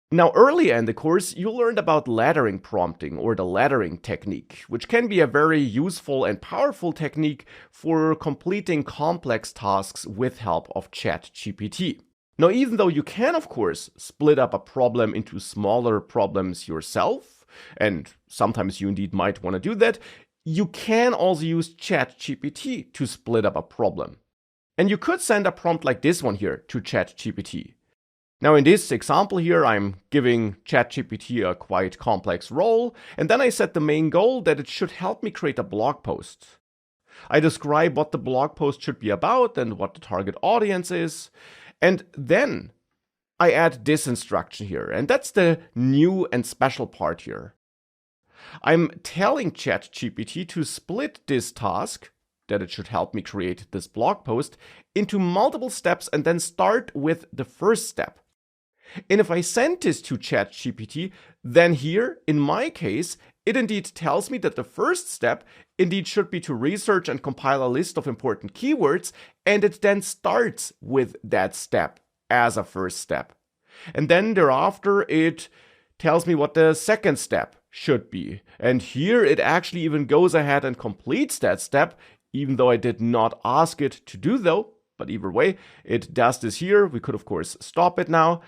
Now, earlier in the course, you learned about laddering prompting or the laddering technique, which can be a very useful and powerful technique for completing complex tasks with help of ChatGPT. Now, even though you can, of course, split up a problem into smaller problems yourself, and sometimes you indeed might want to do that, you can also use ChatGPT to split up a problem. And you could send a prompt like this one here to ChatGPT. Now in this example here, I'm giving ChatGPT a quite complex role, and then I set the main goal that it should help me create a blog post. I describe what the blog post should be about and what the target audience is, and then I add this instruction here, and that's the new and special part here. I'm telling ChatGPT to split this task, that it should help me create this blog post, into multiple steps and then start with the first step. And if I send this to ChatGPT, then here, in my case, it indeed tells me that the first step indeed should be to research and compile a list of important keywords, and it then starts with that step as a first step. And then thereafter, it tells me what the second step should be. And here it actually even goes ahead and completes that step, even though I did not ask it to do so. But either way, it does this here. We could, of course, stop it now.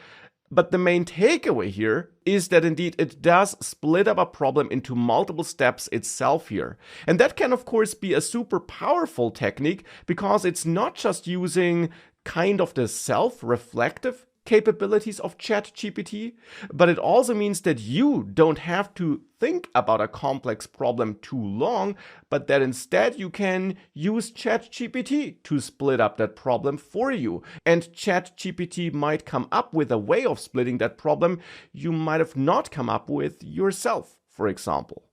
But the main takeaway here is that indeed it does split up a problem into multiple steps itself here. And that can of course be a super powerful technique because it's not just using kind of the self-reflective capabilities of ChatGPT, but it also means that you don't have to think about a complex problem too long, but that instead you can use ChatGPT to split up that problem for you. And ChatGPT might come up with a way of splitting that problem you might have not come up with yourself, for example.